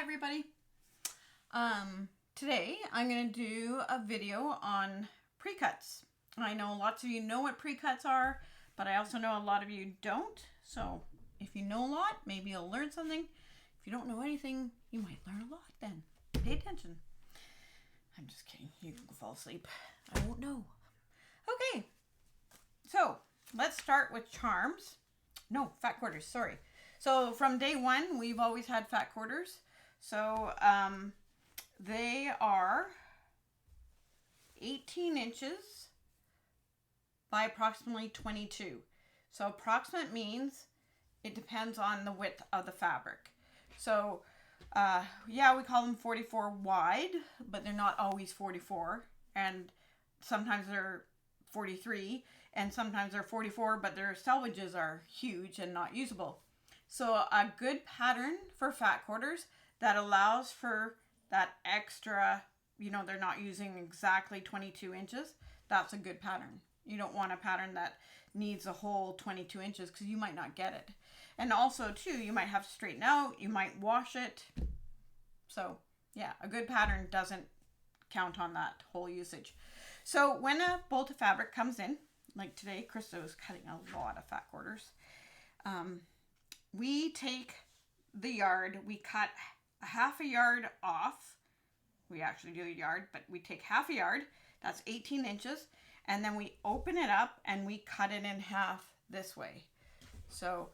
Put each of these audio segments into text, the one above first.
everybody. Today I'm going to do a video on precuts. I know lots of you know what precuts are, but I also know a lot of you don't. So if you know a lot, maybe you'll learn something. If you don't know anything, you might learn a lot then. Pay attention. I'm just kidding. You can fall asleep. I won't know. Okay. So let's start with charms. No, fat quarters, sorry. So from day one, we've always had fat quarters. So they are 18 inches by approximately 22. So approximate means it depends on the width of the fabric. So yeah, we call them 44 wide, but they're not always 44. And sometimes they're 43 and sometimes they're 44, but their selvages are huge and not usable. So a good pattern for fat quarters that allows for that extra, they're not using exactly 22 inches. That's a good pattern. You don't want a pattern that needs a whole 22 inches because you might not get it. And also too, you might have to straighten out, you might wash it. So yeah, a good pattern doesn't count on that whole usage. So when a bolt of fabric comes in, like today, Krista was cutting a lot of fat quarters. We take the yard, we cut a half a yard off. We actually do a yard, but we take half a yard, that's 18 inches, and then we open it up and we cut it in half this way. So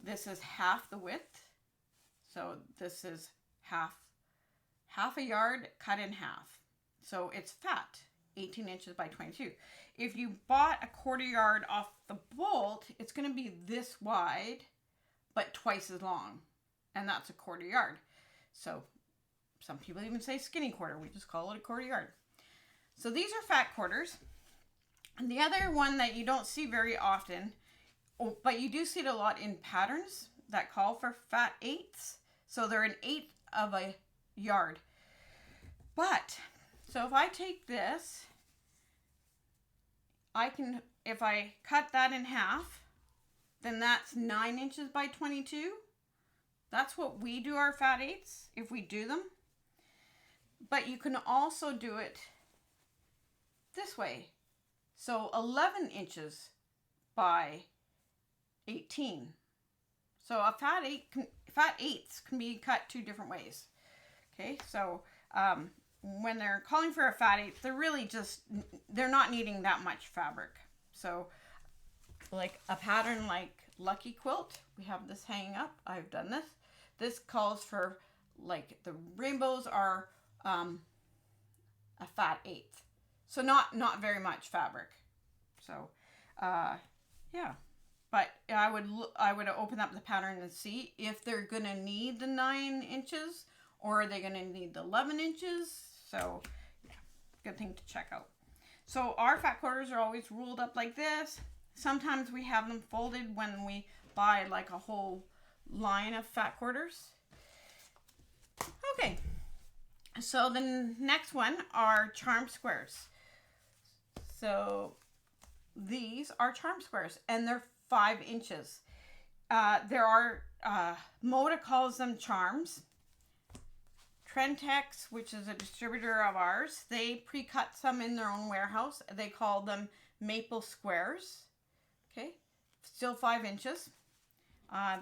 this is half the width. So this is half a yard cut in half. So it's fat, 18 inches by 22. If you bought a quarter yard off the bolt, it's going to be this wide, but twice as long. And that's a quarter yard. So some people even say skinny quarter. We just call it a quarter yard. So these are fat quarters. And the other one that you don't see very often, but you do see it a lot in patterns that call for fat eighths. So they're an eighth of a yard. But, so if I take this, if I cut that in half, then that's 9 inches by 22. That's what we do our fat eighths, if we do them. But you can also do it this way. So 11 inches by 18. So a fat eighths can be cut two different ways. Okay, so when they're calling for a fat eighth, they're not needing that much fabric. So like a pattern like Lucky Quilt, we have this hanging up. I've done this. This calls for, like, the rainbows are a fat eighth. So not very much fabric. So yeah. But I would open up the pattern and see if they're gonna need the 9 inches or are they gonna need the 11 inches. So yeah, good thing to check out. So our fat quarters are always ruled up like this. Sometimes we have them folded when we buy like a whole line of fat quarters. Okay, so the next one are charm squares. So these are charm squares and they're 5 inches. There are, Moda calls them charms. Trentex, which is a distributor of ours, they pre-cut some in their own warehouse. They call them maple squares. Okay, still 5 inches.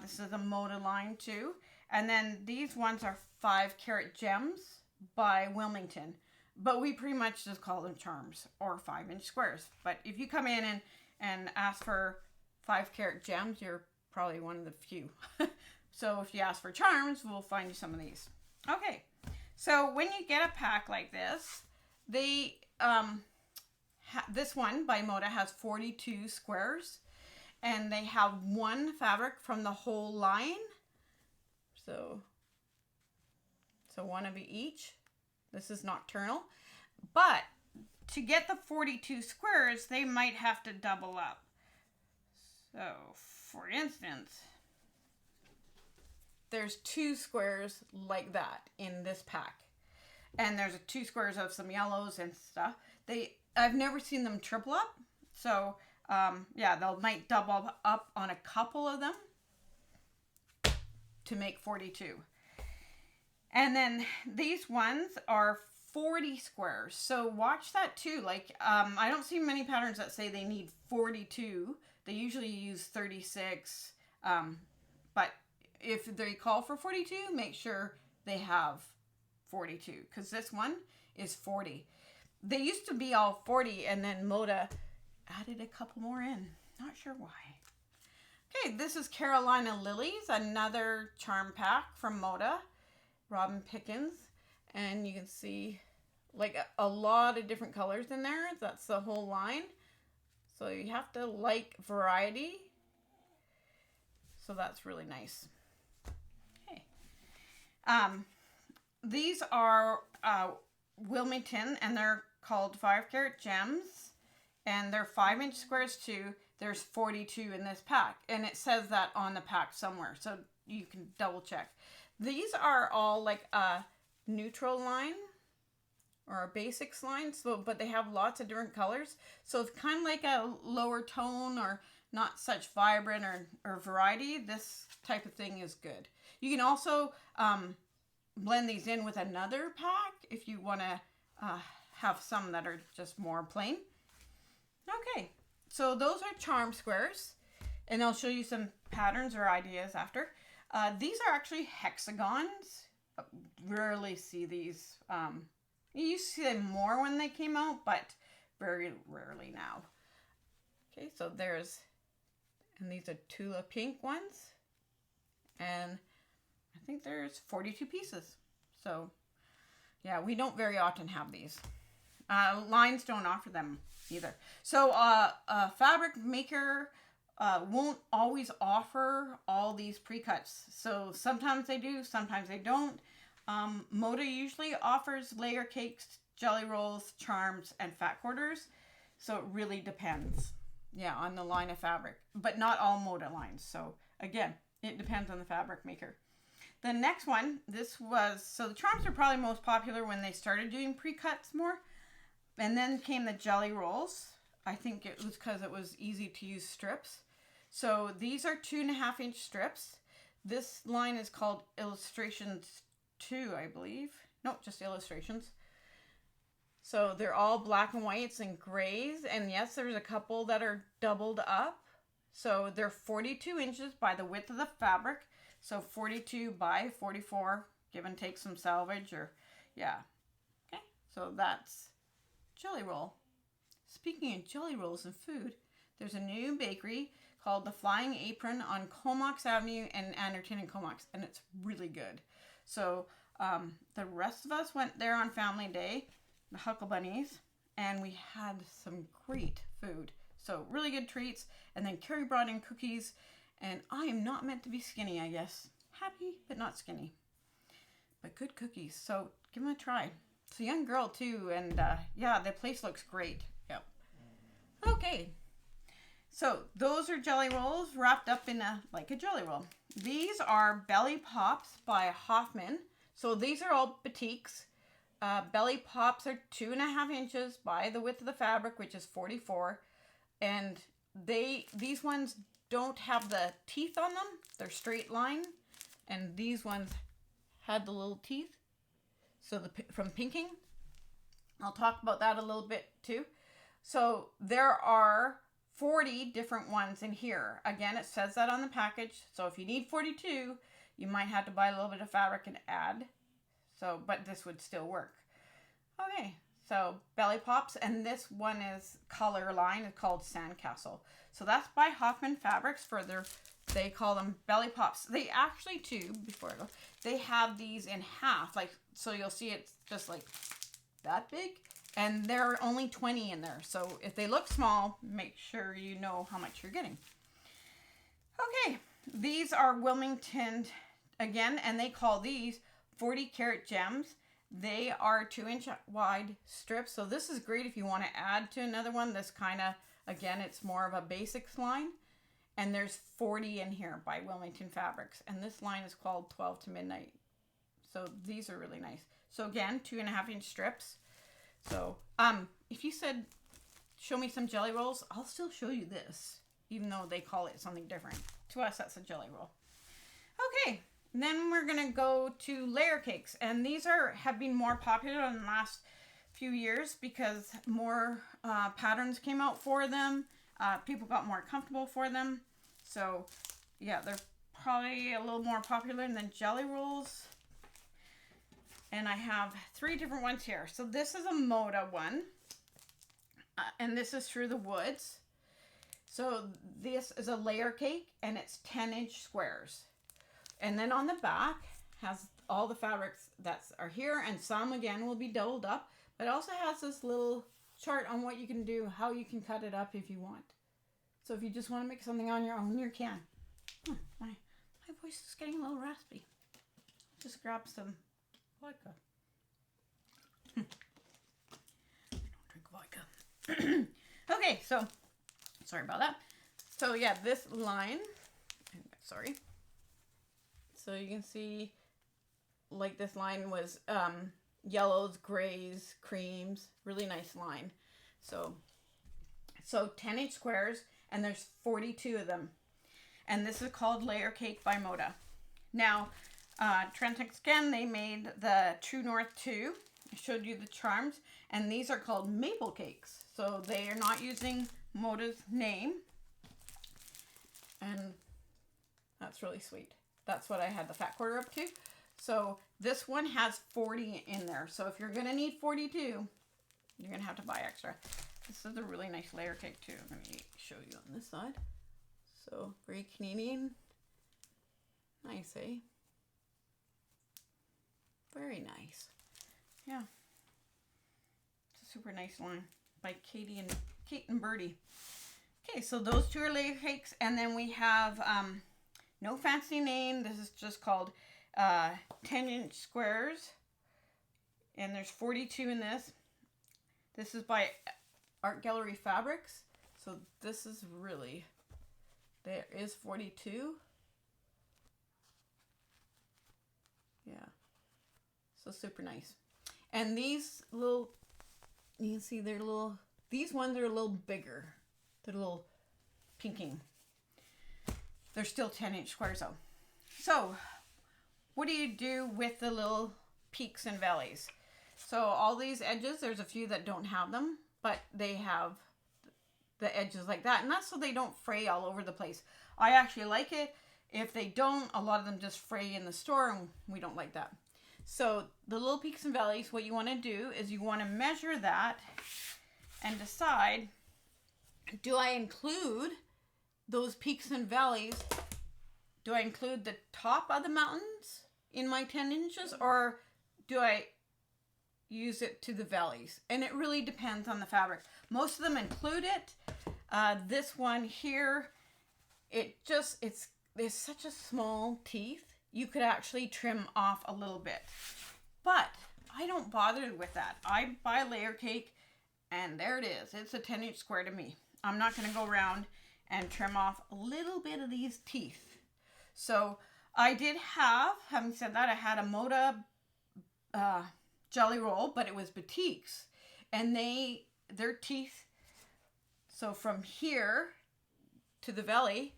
This is a Moda line too. And then these ones are 5 carat gems by Wilmington. But we pretty much just call them charms or 5-inch squares. But if you come in and ask for 5 carat gems, you're probably one of the few. So if you ask for charms, we'll find you some of these. Okay, so when you get a pack like this, they this one by Moda has 42 squares. And they have one fabric from the whole line. So one of each. This is nocturnal. But to get the 42 squares, they might have to double up. So for instance, there's 2 squares like that in this pack. And there's 2 squares of some yellows and stuff. I've never seen them triple up. So yeah, might double up on a couple of them to make 42. And then these ones are 40 squares. So watch that too. Like, I don't see many patterns that say they need 42. They usually use 36. But if they call for 42, make sure they have 42, because this one is 40. They used to be all 40, and then Moda added a couple more in. Not sure why. Okay, this is Carolina Lilies, another charm pack from Moda, Robin Pickens. And you can see like a lot of different colors in there. That's the whole line. So you have to like variety. So that's really nice. Okay. These are Wilmington, and they're called 5-carat gems. And they're 5-inch squares too. There's 42 in this pack. And it says that on the pack somewhere. So you can double check. These are all like a neutral line or a basics line. But they have lots of different colors. So it's kind of like a lower tone or not such vibrant or variety. This type of thing is good. You can also blend these in with another pack if you want to have some that are just more plain. Okay, so those are charm squares, and I'll show you some patterns or ideas after. These are actually hexagons. Rarely see these. You used to see them more when they came out, but very rarely now. Okay, so and these are Tula pink ones, and I think there's 42 pieces. So yeah, we don't very often have these. Lines don't offer them either. So a fabric maker won't always offer all these pre-cuts. So sometimes they do, sometimes they don't. Moda usually offers layer cakes, jelly rolls, charms, and fat quarters. So it really depends, yeah, on the line of fabric. But not all Moda lines. So again, it depends on the fabric maker. The next one, so the charms are probably most popular when they started doing pre-cuts more. And then came the jelly rolls. I think it was because it was easy to use strips. So these are 2.5-inch strips. This line is called Illustrations 2, I believe. No, just Illustrations. So they're all black and whites and grays. And yes, there's a couple that are doubled up. So they're 42 inches by the width of the fabric. So 42 by 44, give and take some salvage or, yeah. Okay, so that's jelly roll. Speaking of jelly rolls and food, there's a new bakery called the Flying Apron on Comox Avenue in Anderton and Comox, and it's really good. So the rest of us went there on Family Day, the Huckleberries, and we had some great food. So really good treats, and then Carrie brought in cookies, and I am not meant to be skinny, I guess. Happy, but not skinny. But good cookies, so give them a try. It's a young girl too, and yeah, the place looks great. Yep. Okay, so those are jelly rolls wrapped up in like a jelly roll. These are Belly Pops by Hoffman. So these are all batiks. Belly Pops are 2.5 inches by the width of the fabric, which is 44, and these ones don't have the teeth on them. They're straight line, and these ones had the little teeth. So from pinking, I'll talk about that a little bit too. So there are 40 different ones in here. Again, it says that on the package. So if you need 42, you might have to buy a little bit of fabric and add. So, but this would still work. Okay, so Belly Pops, and this one is color line. It's called Sandcastle. So that's by Hoffman Fabrics for they call them Belly Pops. They actually too, before I go, they have these in half, like, so you'll see it's just like that big, and there are only 20 in there. So if they look small, make sure you know how much you're getting. Okay, these are Wilmington again, and they call these 40-carat gems. They are 2-inch wide strips. So this is great if you want to add to another one. This kind of, again, it's more of a basics line. And there's 40 in here by Wilmington Fabrics. And this line is called 12 to Midnight. So these are really nice. So again, 2.5-inch strips. So if you said, show me some jelly rolls, I'll still show you this, even though they call it something different. To us, that's a jelly roll. Okay, And then we're going to go to layer cakes. And these have been more popular in the last few years because more patterns came out for them. People got more comfortable for them. So yeah, they're probably a little more popular than jelly rolls. And I have 3 different ones here. So this is a Moda one. And this is Through the Woods. So this is a layer cake and it's 10-inch squares. And then on the back has all the fabrics that are here, and some again will be doubled up, but it also has this little chart on what you can do, how you can cut it up if you want. So if you just want to make something on your own, you can. My voice is getting a little raspy. Just grab some vodka. I don't drink vodka. Okay, so sorry about that. So yeah, this line, sorry. So you can see like this line was yellows, grays, creams, really nice line. So 10-inch squares, and there's 42 of them. And this is called Layer Cake by Moda. Now, Trendtex again, they made the True North 2. I showed you the charms, and these are called maple cakes. So they are not using Moda's name. And that's really sweet. That's what I had the fat quarter up to. So this one has 40 in there. So if you're going to need 42, you're going to have to buy extra. This is a really nice layer cake too. Let me show you on this side. So very Canadian. Nice, eh? Very nice. Yeah. It's a super nice line by Kate and Birdie. Okay, so those 2 are layer cakes. And then we have... no fancy name. This is just called 10-inch squares. And there's 42 in this. This is by Art Gallery Fabrics. So this is really, there is 42. Yeah. So super nice. And these little, you can see they're little, these ones are a little bigger. They're a little pinking. They're still 10-inch squares though. So what do you do with the little peaks and valleys? So all these edges, there's a few that don't have them, but they have the edges like that. And that's so they don't fray all over the place. I actually like it. If they don't, a lot of them just fray in the store, and we don't like that. So the little peaks and valleys, what you want to do is you want to measure that and decide, do I include those peaks and valleys? Do I include the top of the mountains in my 10 inches, or do I use it to the valleys? And it really depends on the fabric. Most of them include it. This one here, it's such a small teeth. You could actually trim off a little bit, but I don't bother with that. I buy layer cake and there it is. It's a 10-inch square to me. I'm not going to go around and trim off a little bit of these teeth. So I did have, having said that, I had a Moda jelly roll, but it was batiks, and their teeth, so from here to the belly,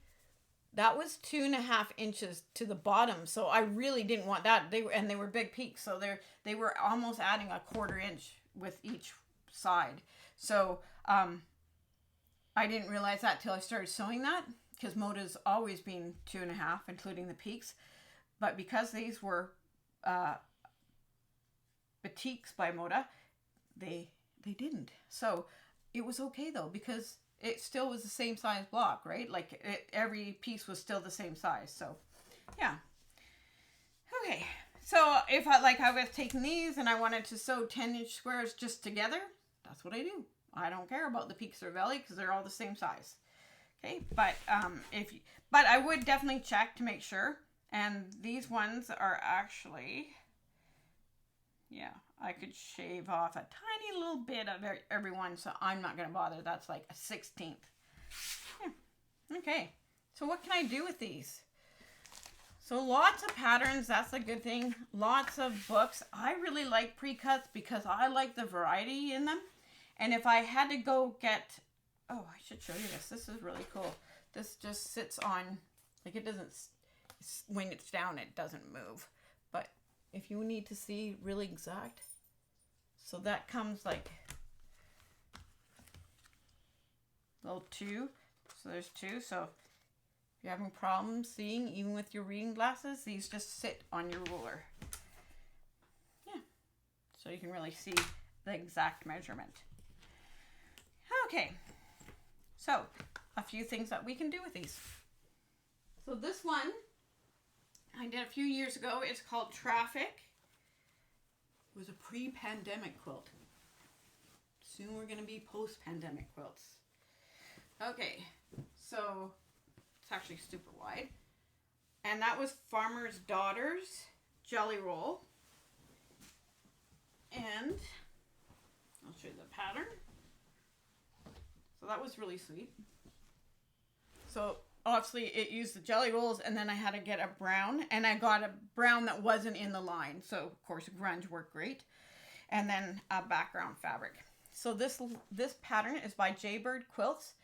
that was 2.5 inches to the bottom. So I really didn't want that. They were big peaks, so they were almost adding a 1/4 inch with each side. So I didn't realize that till I started sewing that, because Moda's always been 2.5, including the peaks. But because these were batiks by Moda, they didn't. So it was okay though, because it still was the same size block, right? Like every piece was still the same size. So yeah. Okay. So if I was taking these and I wanted to sew 10-inch squares just together, that's what I do. I don't care about the peaks or belly because they're all the same size. Okay. But but I would definitely check to make sure. And these ones are actually, yeah, I could shave off a tiny little bit of every one, so I'm not going to bother. That's like a 1/16. Yeah. Okay, so what can I do with these? So lots of patterns, that's a good thing. Lots of books. I really like Precuts because I like the variety in them. And if I had to go get, oh, I should show you this. This is really cool. This just sits on, like it when it's down, it doesn't move. But if you need to see really exact, so that comes like little 2. So there's 2. So if you're having problems seeing, even with your reading glasses, these just sit on your ruler. Yeah. So you can really see the exact measurement. Okay. So a few things that we can do with these. So this one I did a few years ago. It's called Traffic. It was a pre-pandemic quilt. Soon we're going to be post-pandemic quilts. Okay, so it's actually super wide. And that was Farmer's Daughter's Jelly Roll. And I'll show you the pattern. So that was really sweet. So obviously it used the jelly rolls, and then I had to get a brown, and I got a brown that wasn't in the line. So of course grunge worked great. And then a background fabric. So this pattern is by Jaybird Quilts.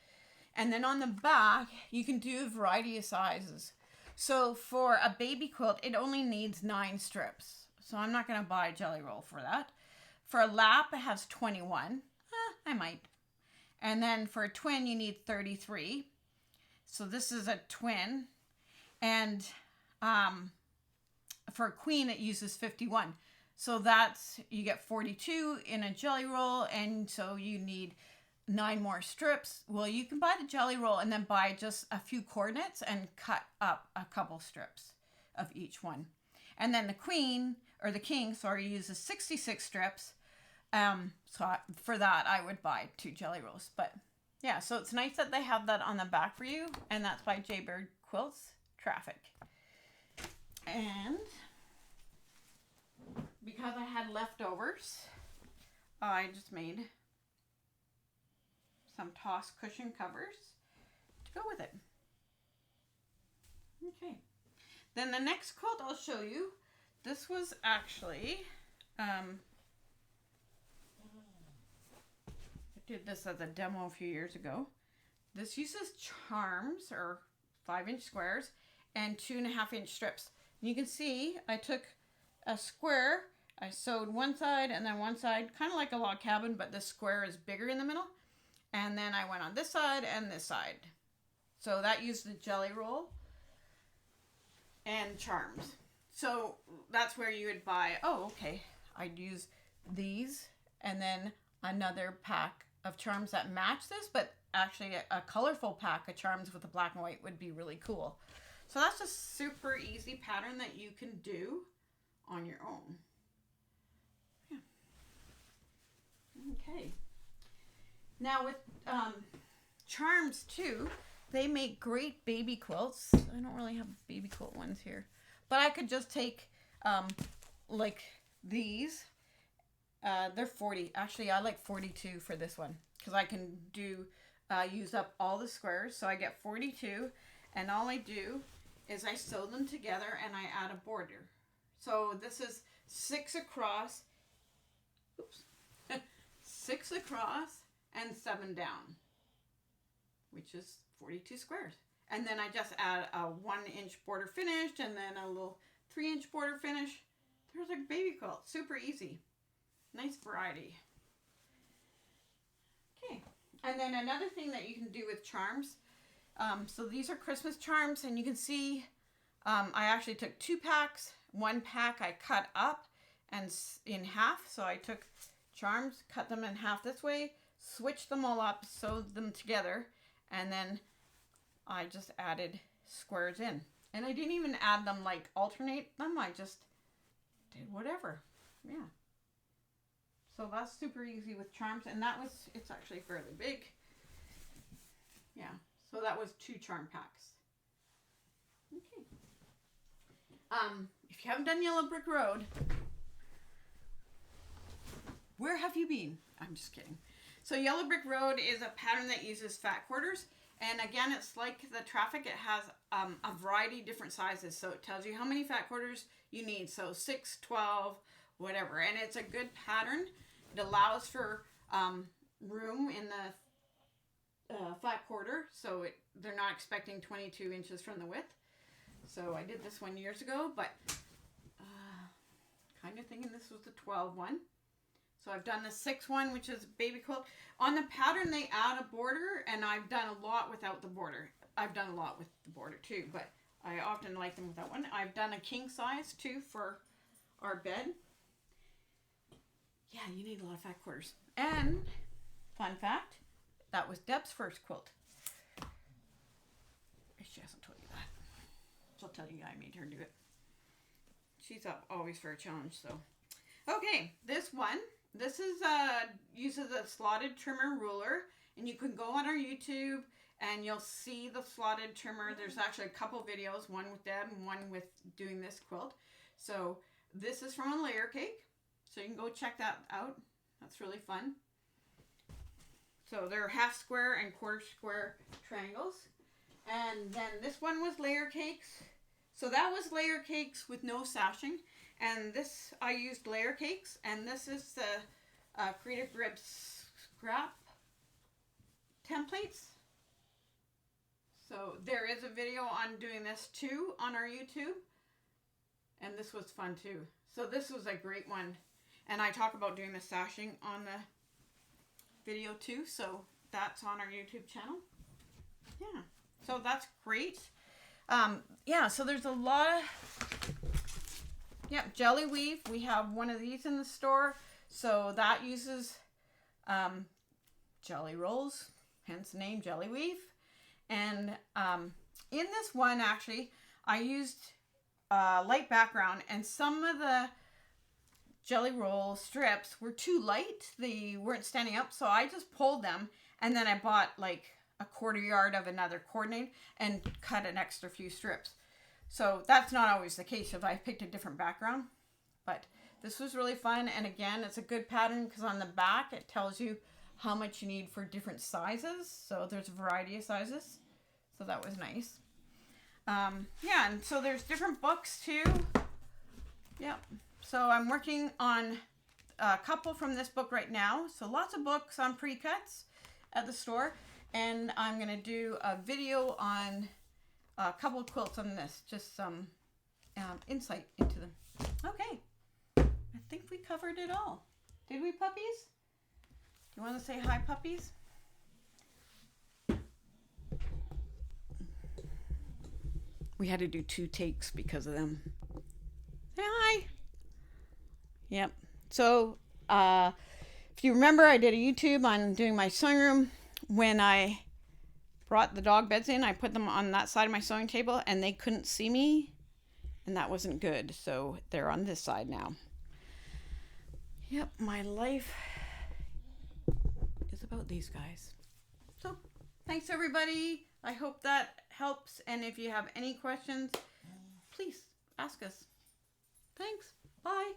And then on the back, you can do a variety of sizes. So for a baby quilt, it only needs 9 strips. So I'm not going to buy a jelly roll for that. For a lap, it has 21. I might. And then for a twin, you need 33. So this is a twin. And for a queen, it uses 51. So that's, you get 42 in a jelly roll. And so you need 9 more strips. Well, you can buy the jelly roll and then buy just a few coordinates and cut up a couple strips of each one. And then the queen, or the king, sorry, uses 66 strips. So for that, I would buy 2 jelly rolls. But yeah, so it's nice that they have that on the back for you. And that's by Jaybird Quilts, Traffic. And because I had leftovers, I just made some toss cushion covers to go with it. Okay. Then the next quilt I'll show you, this was actually, I did this as a demo a few years ago. This uses charms, or 5-inch squares, and 2.5-inch strips. And you can see I took a square, I sewed one side and then one side, kind of like a log cabin, but the square is bigger in the middle. And then I went on this side and this side. So that used the jelly roll and charms. So that's where you would buy, oh, okay, I'd use these and then another pack of charms that match this, but actually a colorful pack of charms with the black and white would be really cool. So that's a super easy pattern that you can do on your own. Yeah. Okay. Now with charms too, they make great baby quilts. I don't really have baby quilt ones here, but I could just take like these. They're 40. Actually, I like 42 for this one because I can do use up all the squares. So I get 42, and all I do is I sew them together and I add a border. So this is 6 across. Oops. 6 across and 7 down, which is 42 squares. And then I just add a 1-inch border finished and then a little 3-inch border finish. There's a baby quilt. Super easy. Nice variety. Okay. And then another thing that you can do with charms. So these are Christmas charms, and you can see I actually took 2 packs. 1 pack I cut up and in half. So I took charms, cut them in half this way, switched them all up, sewed them together, and then I just added squares in. And I didn't even add them, like alternate them. I just did whatever. Yeah. So that's super easy with charms. And that was, it's actually fairly big. Yeah. So that was 2 charm packs. Okay. If you haven't done Yellow Brick Road, where have you been? I'm just kidding. So Yellow Brick Road is a pattern that uses fat quarters. And again, it's like the Traffic. It has a variety of different sizes. So it tells you how many fat quarters you need. So 6, 12, whatever. And it's a good pattern. It allows for room in the flat quarter. So they're not expecting 22 inches from the width. So I did this one years ago, but kind of thinking this was the 12 one. So I've done the 6 one, which is baby quilt. On the pattern, they add a border, and I've done a lot without the border. I've done a lot with the border too, but I often like them without one. I've done a king size too for our bed. Yeah, you need a lot of fat quarters. And fun fact, that was Deb's first quilt. She hasn't told you that. She'll tell you I made her do it. She's up always for a challenge, so. Okay, this one. This is uses a slotted trimmer ruler, and you can go on our YouTube and you'll see the slotted trimmer. There's actually a couple videos, one with Deb and one with doing this quilt. So this is from a layer cake, so you can go check that out. That's really fun. So they're half square and quarter square triangles. And then this one was layer cakes. So that was layer cakes with no sashing. And this, I used layer cakes. And this is the Creative Grips scrap templates. So there is a video on doing this too on our YouTube. And this was fun too. So this was a great one. And I talk about doing the sashing on the video too. So that's on our YouTube channel. Yeah. So that's great. Yeah, so there's a lot of, jelly weave. We have one of these in the store. So that uses jelly rolls, hence the name jelly weave. And in this one, actually, I used light background, and some of the jelly roll strips were too light. They weren't standing up, so I just pulled them, and then I bought like a 1/4 yard of another coordinate and cut an extra few strips. So that's not always the case if I picked a different background, but this was really fun. And again, it's a good pattern because on the back it tells you how much you need for different sizes. So there's a variety of sizes. So that was nice. Yeah, and so there's different books too. Yep. So I'm working on a couple from this book right now. So lots of books on precuts at the store. And I'm going to do a video on a couple of quilts on this. Just some insight into them. Okay. I think we covered it all. Did we, puppies? Do you want to say hi, puppies? We had to do 2 takes because of them. Say hi. Yep. So, if you remember, I did a YouTube on doing my sewing room. When I brought the dog beds in, I put them on that side of my sewing table, and they couldn't see me, and that wasn't good. So they're on this side now. Yep, my life is about these guys. So thanks, everybody. I hope that helps. And if you have any questions, please ask us. Thanks. Bye.